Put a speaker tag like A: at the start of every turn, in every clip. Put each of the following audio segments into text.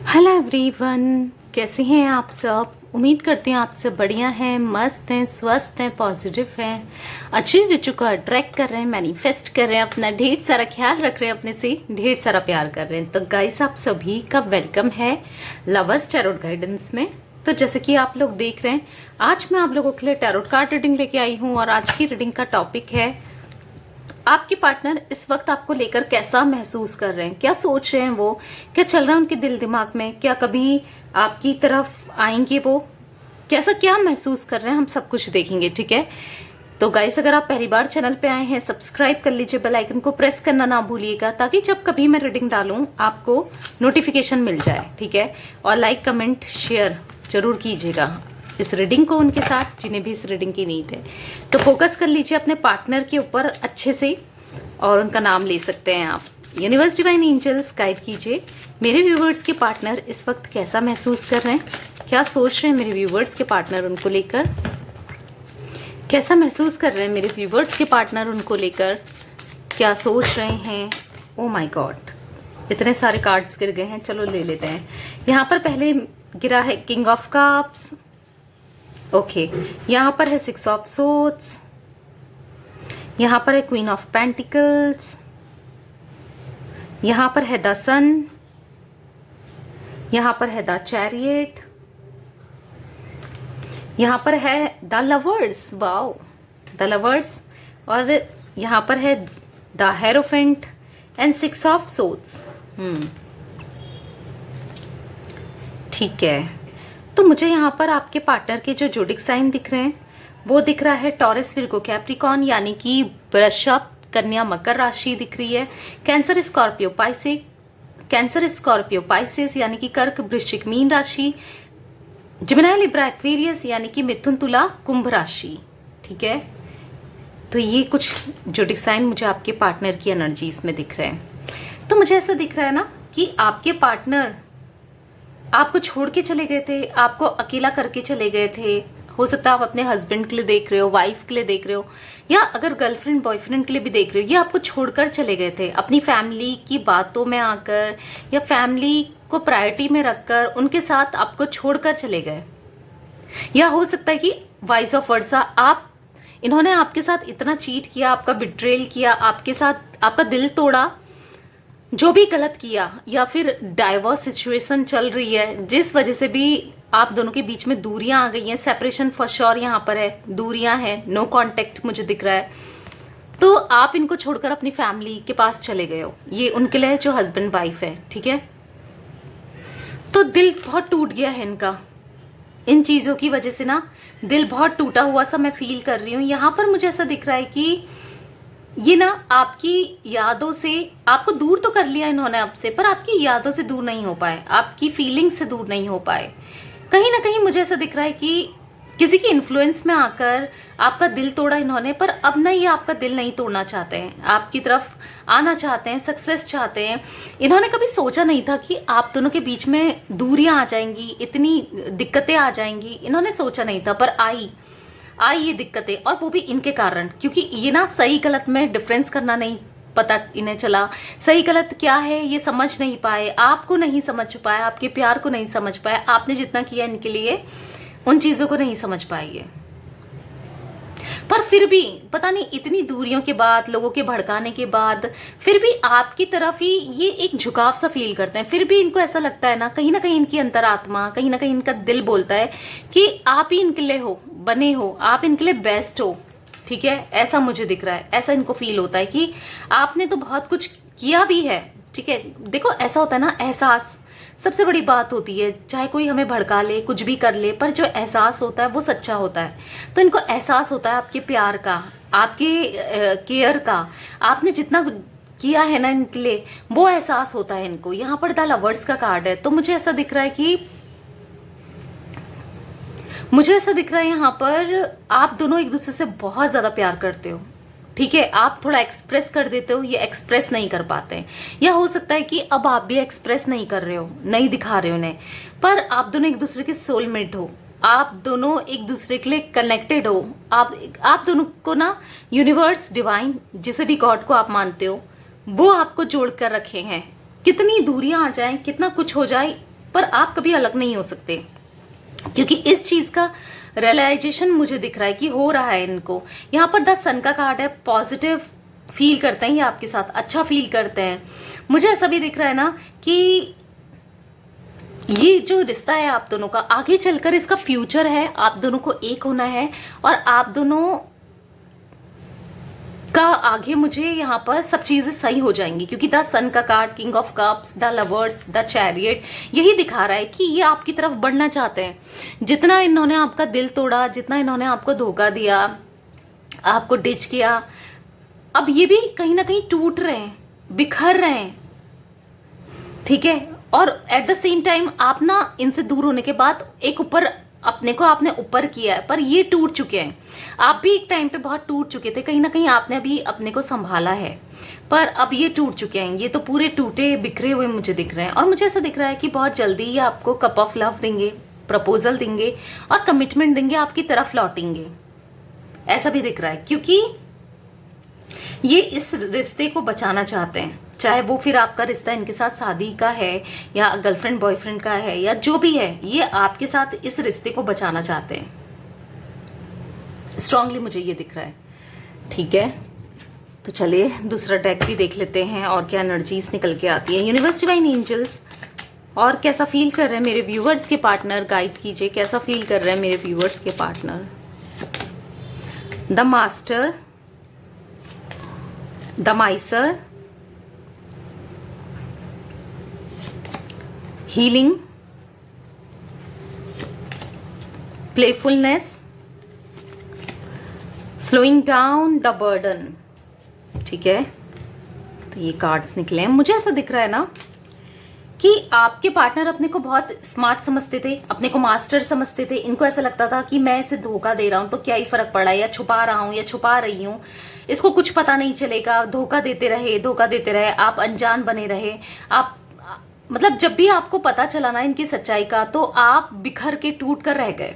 A: Hello everyone, कैसे हैं आप सब। उम्मीद करती हूँ आप सब बढ़िया हैं, मस्त हैं, स्वस्थ हैं, पॉजिटिव हैं, अच्छी ऋतु को अट्रैक्ट कर रहे हैं, मैनिफेस्ट कर रहे हैं, अपना ढेर सारा ख्याल रख रहे हैं, अपने से ढेर सारा प्यार कर रहे हैं। तो गाइस, आप सभी का वेलकम है लवर्स टैरोट गाइडेंस में। तो जैसे कि आप लोग देख रहे हैं, आज मैं आप लोगों के लिए टैरोट कार्ड रीडिंग लेके आई हूँ और आज की रीडिंग का टॉपिक है आपके पार्टनर इस वक्त आपको लेकर कैसा महसूस कर रहे हैं, क्या सोच रहे हैं, वो क्या चल रहा है उनके दिल दिमाग में, क्या कभी आपकी तरफ आएंगे, वो कैसा क्या महसूस कर रहे हैं, हम सब कुछ देखेंगे। ठीक है, तो गाइस, अगर आप पहली बार चैनल पे आए हैं, सब्सक्राइब कर लीजिए, बेल आइकन को प्रेस करना ना भूलिएगा, ताकि जब कभी मैं रीडिंग डालूं आपको नोटिफिकेशन मिल जाए। ठीक है, और लाइक कमेंट शेयर जरूर कीजिएगा इस रीडिंग को उनके साथ जिन्हें भी इस रीडिंग की नीड है। तो फोकस कर लीजिए अपने पार्टनर के ऊपर अच्छे से और उनका नाम ले सकते हैं आप। यूनिवर्स डिवाइन एंजल्स गाइड कीजिए मेरे व्यूवर्स के पार्टनर इस वक्त कैसा महसूस कर रहे हैं, क्या सोच रहे हैं मेरे व्यूवर्स के पार्टनर उनको लेकर, कैसा महसूस कर रहे हैं मेरे व्यूवर्स के पार्टनर उनको लेकर, क्या सोच रहे हैं। ओ माय गॉड, इतने सारे कार्ड्स गिर गए हैं, चलो ले लेते हैं। यहाँ पर पहले गिरा है किंग ऑफ कप्स, ओके, यहाँ पर है 6 ऑफ सोर्ड्स, यहाँ पर है क्वीन ऑफ पेंटिकल्स, यहाँ पर है द सन, यहाँ पर है द चैरियट, यहाँ पर है the lovers, wow the lovers, और यहाँ पर है the hierophant and 6 of swords. ठीक है, तो मुझे यहाँ पर आपके पार्टनर के जो जोडिक साइन दिख रहे हैं वो दिख रहा है टॉरस, विर्गो, कैप्रिकॉन, यानी कि वृषभ, कन्या, मकर राशि दिख रही है। Cancer, Scorpio, Pisces, cancer, Scorpio, Pisces यानी कि कर्क, वृश्चिक, मीन राशि, जिमिनाई, लिब्रा, एक्वेरियस यानी कि मिथुन, तुला, कुंभ राशि। ठीक है, तो ये कुछ जोडिक साइन मुझे आपके पार्टनर की एनर्जी इसमें दिख रहे हैं। तो मुझे ऐसा दिख रहा है ना कि आपके पार्टनर आपको छोड़ के चले गए थे, आपको अकेला करके चले गए थे। हो सकता है आप अपने हस्बैंड के लिए देख रहे हो, वाइफ के लिए देख रहे हो, या अगर गर्लफ्रेंड बॉयफ्रेंड के लिए भी देख रहे हो, ये आपको छोड़कर चले गए थे अपनी फैमिली की बातों में आकर, या फैमिली को प्रायोरिटी में रखकर उनके साथ आपको छोड़कर चले गए। या हो सकता है कि वाइस ऑफ वर्सा, आप इन्होंने आपके साथ इतना चीट किया, आपका बिट्रेल किया, आपके साथ आपका दिल तोड़ा, जो भी गलत किया, या फिर डाइवोर्स सिचुएशन चल रही है जिस वजह से भी आप दोनों के बीच में दूरियां आ गई हैं, सेपरेशन फॉर श्योर यहाँ पर है, दूरियां हैं, नो कांटेक्ट मुझे दिख रहा है। तो आप इनको छोड़कर अपनी फैमिली के पास चले गए हो, ये उनके लिए जो हस्बैंड वाइफ है। ठीक है, तो दिल बहुत टूट गया है इनका, इन चीजों की वजह से ना दिल बहुत टूटा हुआ सा मैं फील कर रही हूँ। यहाँ पर मुझे ऐसा दिख रहा है कि ये ना आपकी यादों से, आपको दूर तो कर लिया इन्होंने आपसे, पर आपकी यादों से दूर नहीं हो पाए, आपकी फीलिंग्स से दूर नहीं हो पाए। कहीं ना कहीं मुझे ऐसा दिख रहा है कि किसी की इन्फ्लुएंस में आकर आपका दिल तोड़ा इन्होंने, पर अब ना ये आपका दिल नहीं तोड़ना चाहते हैं, आपकी तरफ आना चाहते हैं, सक्सेस चाहते हैं। इन्होंने कभी सोचा नहीं था कि आप दोनों के बीच में दूरियां आ जाएंगी, इतनी दिक्कतें आ जाएंगी, इन्होंने सोचा नहीं था, पर आई ये दिक्कतें, और वो भी इनके कारण, क्योंकि ये ना सही गलत में डिफरेंस करना नहीं पता इन्हें चला, सही गलत क्या है ये समझ नहीं पाए, आपको नहीं समझ पाए, आपके प्यार को नहीं समझ पाए, आपने जितना किया इनके लिए उन चीजों को नहीं समझ पाई है। पर फिर भी पता नहीं इतनी दूरियों के बाद, लोगों के भड़काने के बाद, फिर भी आपकी तरफ ही ये एक झुकाव सा फील करते हैं। फिर भी इनको ऐसा लगता है ना कहीं इनकी अंतरात्मा, कहीं ना कहीं इनका दिल बोलता है कि आप ही इनके लिए हो, बने हो, आप इनके लिए बेस्ट हो। ठीक है, ऐसा मुझे दिख रहा है, ऐसा इनको फील होता है कि आपने तो बहुत कुछ किया भी है। ठीक है, देखो ऐसा होता है ना, एहसास सबसे बड़ी बात होती है, चाहे कोई हमें भड़का ले, कुछ भी कर ले, पर जो एहसास होता है वो सच्चा होता है। तो इनको एहसास होता है आपके प्यार का, आपके केयर का, आपने जितना किया है ना इनके लिए, वो एहसास होता है इनको। यहाँ पर द लवर्स का कार्ड है, तो मुझे ऐसा दिख रहा है यहाँ पर आप दोनों एक दूसरे से बहुत ज्यादा प्यार करते हो। ठीक है, आप थोड़ा एक्सप्रेस कर देते हो, ये एक्सप्रेस नहीं कर पाते हैं, या हो सकता है कि अब आप भी एक्सप्रेस नहीं कर रहे हो, नहीं दिखा रहे हो उन्हें, पर आप दोनों एक दूसरे के सोलमेट हो, आप दोनों एक दूसरे के लिए कनेक्टेड हो। आप दोनों को ना यूनिवर्स, डिवाइन, जिसे भी गॉड को आप मानते हो, वो आपको जोड़ कर रखे हैं। कितनी दूरियां आ जाएं, कितना कुछ हो जाए, पर आप कभी अलग नहीं हो सकते, क्योंकि इस चीज का रियलाइजेशन मुझे दिख रहा है कि हो रहा है इनको। यहाँ पर 10 सन का कार्ड है, पॉजिटिव फील करते हैं ये आपके साथ, अच्छा फील करते हैं। मुझे ऐसा भी दिख रहा है ना कि ये जो रिश्ता है आप दोनों का, आगे चलकर इसका फ्यूचर है, आप दोनों को एक होना है और आप दोनों का आगे मुझे यहाँ पर सब चीजें सही हो जाएंगी, क्योंकि द सन का card, king of cups, the lovers, the chariot, यही दिखा रहा है कि ये आपकी तरफ बढ़ना चाहते हैं। जितना इन्होंने आपका दिल तोड़ा, जितना इन्होंने आपको धोखा दिया, आपको डिच किया, अब ये भी कहीं ना कहीं टूट रहे हैं, बिखर रहे हैं, ठीक है। और एट द सेम टाइम आप ना इनसे दूर होने के बाद एक ऊपर अपने को आपने ऊपर किया है, पर ये टूट चुके हैं। आप भी एक टाइम पे बहुत टूट चुके थे, कहीं ना कहीं आपने भी अपने को संभाला है, पर अब ये टूट चुके हैं। ये तो पूरे टूटे बिखरे हुए मुझे दिख रहे हैं, और मुझे ऐसा दिख रहा है कि बहुत जल्दी ये आपको कप ऑफ लव देंगे, प्रपोजल देंगे और कमिटमेंट देंगे, आपकी तरफ लौटेंगे, ऐसा भी दिख रहा है। क्योंकि ये इस रिश्ते को बचाना चाहते हैं, चाहे वो फिर आपका रिश्ता इनके साथ शादी का है या गर्लफ्रेंड बॉयफ्रेंड का है या जो भी है, ये आपके साथ इस रिश्ते को बचाना चाहते हैं। स्ट्रांगली मुझे ये दिख रहा है, ठीक है। तो चलिए दूसरा डेक भी देख लेते हैं और क्या एनर्जीज निकल के आती है। यूनिवर्स, डिवाइन एंजल्स, और कैसा फील कर रहे हैं मेरे व्यूअर्स के पार्टनर, गाइड कीजिए कैसा फील कर रहे हैं मेरे व्यूअर्स के partner. The master, the Mysore, healing, playfulness, slowing down, the burden, ठीक है। तो ये कार्ड्स निकले हैं। मुझे ऐसा दिख रहा है ना कि आपके पार्टनर अपने को बहुत स्मार्ट समझते थे, अपने को मास्टर समझते थे। इनको ऐसा लगता था कि मैं इसे धोखा दे रहा हूं तो क्या ही फर्क पड़ा है, या छुपा रहा हूं या छुपा रही हूं, इसको कुछ पता नहीं चलेगा। धोखा देते रहे, आप अनजान बने रहे। आप मतलब जब भी आपको पता चला ना इनकी सच्चाई का, तो आप बिखर के टूट कर रह गए।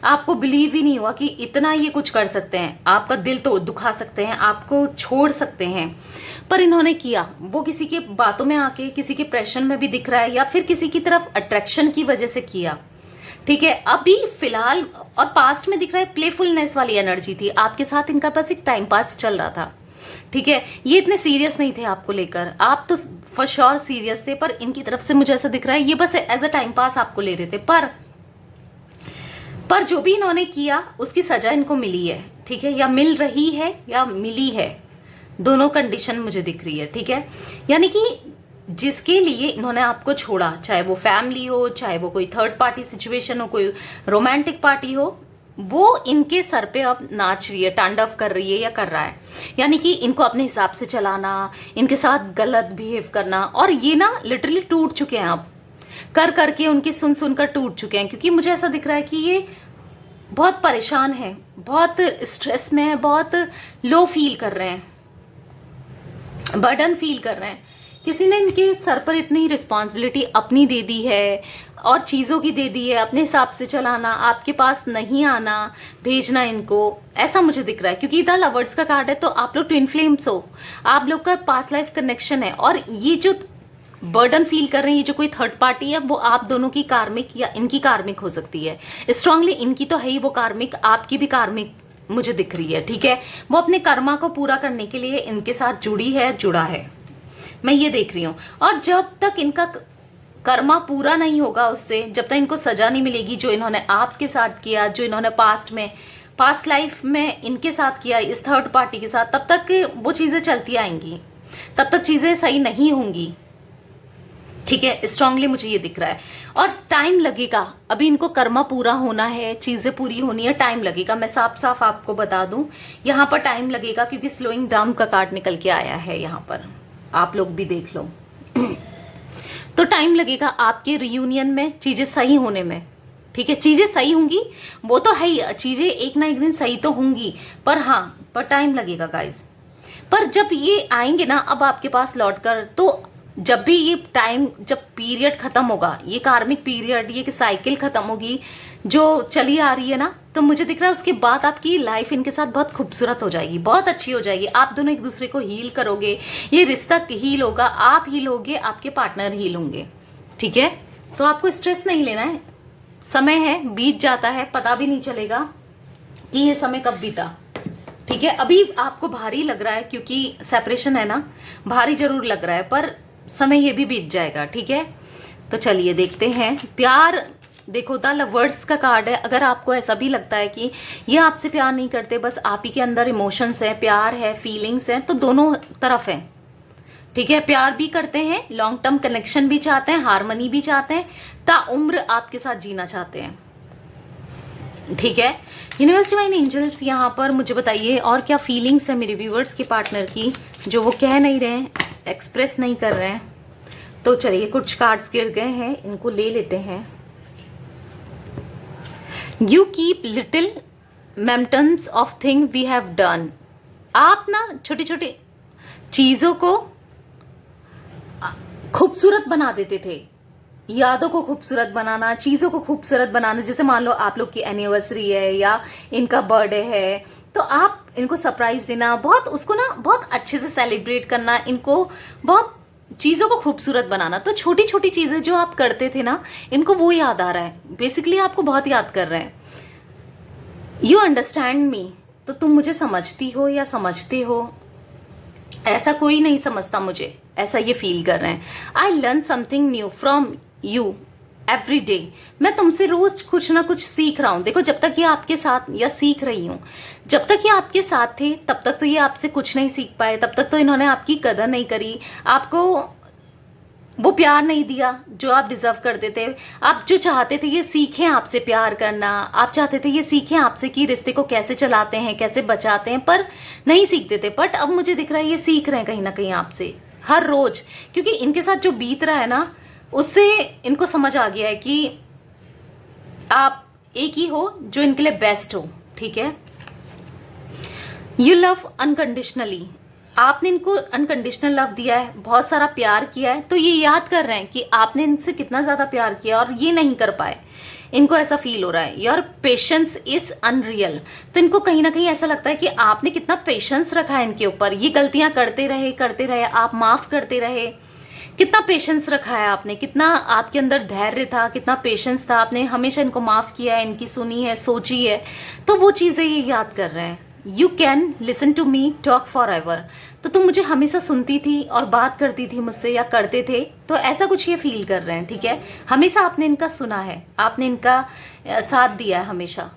A: आपको बिलीव ही नहीं हुआ कि इतना ये कुछ कर सकते हैं, आपका दिल तो दुखा सकते हैं, आपको छोड़ सकते हैं। पर इन्होंने किया, वो किसी के बातों में आके, किसी के प्रेशर में भी दिख रहा है, या फिर किसी की तरफ अट्रैक्शन की वजह से किया, ठीक है। अभी फिलहाल और पास्ट में दिख रहा है प्लेफुलनेस वाली एनर्जी थी आपके साथ, इनका बस एक टाइम पास चल रहा था, ठीक है। ये इतने सीरियस नहीं थे आपको लेकर, आप तो फॉर श्योर सीरियस थे, पर इनकी तरफ से मुझे ऐसा दिख रहा है ये बस एज अ टाइम पास आपको ले रहे थे। पर जो भी इन्होंने किया उसकी सजा इनको मिली है, ठीक है, या मिल रही है या मिली है, दोनों कंडीशन मुझे दिख रही है, ठीक है। यानी कि जिसके लिए इन्होंने आपको छोड़ा, चाहे वो फैमिली हो, चाहे वो कोई थर्ड पार्टी सिचुएशन हो, कोई रोमांटिक पार्टी हो, वो इनके सर पे अब नाच रही है, तांडव कर रही है या कर रहा है। यानी कि इनको अपने हिसाब से चलाना, इनके साथ गलत बिहेव करना, और ये ना लिटरली टूट चुके हैं अब, कर करके उनकी सुन सुनकर टूट चुके हैं। क्योंकि मुझे ऐसा दिख रहा है कि ये बहुत परेशान है, बहुत स्ट्रेस में है, बहुत लो फील कर रहे हैं, बर्डन फील कर रहे हैं। किसी ने इनके सर पर इतनी रिस्पॉन्सिबिलिटी अपनी दे दी है और चीज़ों की दे दी है, अपने हिसाब से चलाना, आपके पास नहीं आना, भेजना इनको, ऐसा मुझे दिख रहा है। क्योंकि द लवर्स का कार्ड है, तो आप लोग ट्विन फ्लेम्स हो, आप लोग का पास्ट लाइफ कनेक्शन है, और ये जो बर्डन फील कर रहे हैं, ये जो कोई थर्ड पार्टी है, वो आप दोनों की कार्मिक या इनकी कार्मिक हो सकती है। स्ट्रांगली इनकी तो है ही वो कार्मिक, आपकी भी कार्मिक मुझे दिख रही है, ठीक है। वो अपने कर्मा को पूरा करने के लिए इनके साथ जुड़ी है, जुड़ा है, मैं ये देख रही हूँ। और जब तक इनका कर्मा पूरा नहीं होगा, उससे जब तक इनको सजा नहीं मिलेगी जो इन्होंने आपके साथ किया, जो इन्होंने पास्ट लाइफ में इनके साथ किया इस थर्ड पार्टी के साथ, तब तक वो चीजें चलती आएंगी, तब तक चीजें सही नहीं होंगी, ठीक है। स्ट्रांगली मुझे ये दिख रहा है, और टाइम लगेगा, अभी इनको कर्मा पूरा होना है, चीजें पूरी होनी है, टाइम लगेगा। मैं साफ साफ आपको बता दूं, यहाँ पर टाइम लगेगा, क्योंकि स्लोइंग डाउन का कार्ड निकल के आया है यहाँ पर, आप लोग भी देख लो। तो टाइम लगेगा आपके रियूनियन में, चीजें सही होने में, ठीक है। चीजें सही होंगी, वो तो है ही, चीजें एक ना एक दिन सही तो होंगी, पर हाँ, पर टाइम लगेगा गाइस। पर जब ये आएंगे ना अब आपके पास लौटकर, तो जब भी ये टाइम, जब पीरियड खत्म होगा, ये कार्मिक पीरियड, ये साइकिल खत्म होगी जो चली आ रही है ना, तो मुझे दिख रहा है उसके बाद आपकी लाइफ इनके साथ बहुत खूबसूरत हो जाएगी, बहुत अच्छी हो जाएगी। आप दोनों एक दूसरे को हील करोगे, ये रिश्ता हील होगा, आप हील होगे, आपके पार्टनर हील होंगे, ठीक है। तो आपको स्ट्रेस नहीं लेना है, समय है, बीत जाता है, पता भी नहीं चलेगा कि ये समय कब बीता। ठीक है, अभी आपको भारी लग रहा है क्योंकि सेपरेशन है ना, भारी जरूर लग रहा है, पर समय ये भी बीत जाएगा। ठीक है, तो चलिए देखते हैं। प्यार, देखो द लवर्स का कार्ड है। अगर आपको ऐसा भी लगता है कि ये आपसे प्यार नहीं करते, बस आप ही के अंदर इमोशंस है, प्यार है, फीलिंग्स है, तो दोनों तरफ है। ठीक है, प्यार भी करते हैं, लॉन्ग टर्म कनेक्शन भी चाहते हैं, हार्मनी भी चाहते हैं, ताउम्र आपके साथ जीना चाहते हैं। ठीक है, यूनिवर्स डिवाइन एंजल्स यहाँ पर मुझे बताइए और क्या फीलिंग्स है मेरे व्यूवर्स के पार्टनर की, जो वो कह नहीं रहे हैं, एक्सप्रेस नहीं कर रहे हैं। तो चलिए, कुछ कार्ड्स गिर गए हैं, इनको ले लेते हैं। You keep little mementos of thing we have done. आप ना छोटी छोटी चीजों को खूबसूरत बना देते थे, यादों को खूबसूरत बनाना, चीजों को खूबसूरत बनाना। जैसे मान लो आप लोग की एनिवर्सरी है या इनका बर्थडे है, तो आप इनको सरप्राइज देना, बहुत उसको ना बहुत अच्छे से सेलिब्रेट करना, इनको बहुत चीजों को खूबसूरत बनाना। तो छोटी छोटी चीजें जो आप करते थे ना, इनको वो याद आ रहा है, बेसिकली आपको बहुत याद कर रहे हैं। यू अंडरस्टैंड मी, तो तुम मुझे समझती हो या समझते हो, ऐसा कोई नहीं समझता मुझे, ऐसा ये फील कर रहे हैं। I learn something new from you every day, मैं तुमसे रोज कुछ ना कुछ सीख रहा हूं। देखो, जब तक ये आपके साथ, या सीख रही हूं, जब तक ये आपके साथ थे तब तक तो ये आपसे कुछ नहीं सीख पाए, तब तक तो इन्होंने आपकी कदर नहीं करी, आपको वो प्यार नहीं दिया जो आप डिजर्व करते थे। आप जो चाहते थे ये सीखें आपसे प्यार करना, आप चाहते थे ये सीखें आपसे कि रिश्ते को कैसे चलाते हैं, कैसे बचाते हैं, पर नहीं सीखते थे। बट अब मुझे दिख रहा है ये सीख रहे हैं कहीं ना कहीं आपसे हर रोज, क्योंकि इनके साथ जो बीत रहा है ना, उससे इनको समझ आ गया है कि आप एक ही हो जो इनके लिए बेस्ट हो। ठीक है, यू लव अनकंडीशनली, आपने इनको अनकंडीशनल लव दिया है, बहुत सारा प्यार किया है, तो ये याद कर रहे हैं कि आपने इनसे कितना ज्यादा प्यार किया और ये नहीं कर पाए, इनको ऐसा फील हो रहा है। योर पेशेंस इज अनरियल, तो इनको कहीं ना कहीं ऐसा लगता है कि आपने कितना पेशेंस रखा है इनके ऊपर, ये गलतियां करते रहे, आप माफ करते रहे, कितना पेशेंस रखा है आपने, कितना आपके अंदर धैर्य था, कितना पेशेंस था, आपने हमेशा इनको माफ किया है, इनकी सुनी है, सोची है, तो वो चीजें ये याद कर रहे हैं। You can listen to me talk forever, तो तुम मुझे हमेशा सुनती थी और बात करती थी मुझसे या करते थे, तो ऐसा कुछ ये फील कर रहे हैं। ठीक है, हमेशा आपने इनका सुना है, आपने इनका साथ दिया है हमेशा,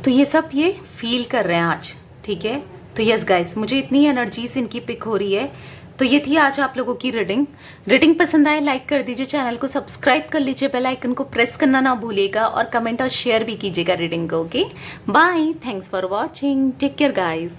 A: तो ये सब ये फील कर रहे हैं आज। ठीक है, तो यस गाइस, मुझे इतनी एनर्जी से इनकी पिक हो रही है। तो ये थी आज आप लोगों की रीडिंग पसंद आए लाइक कर दीजिए, चैनल को सब्सक्राइब कर लीजिए, बेल आइकन को प्रेस करना ना भूलिएगा, और कमेंट और शेयर भी कीजिएगा रीडिंग को। Okay, bye, thanks for watching, take care guys.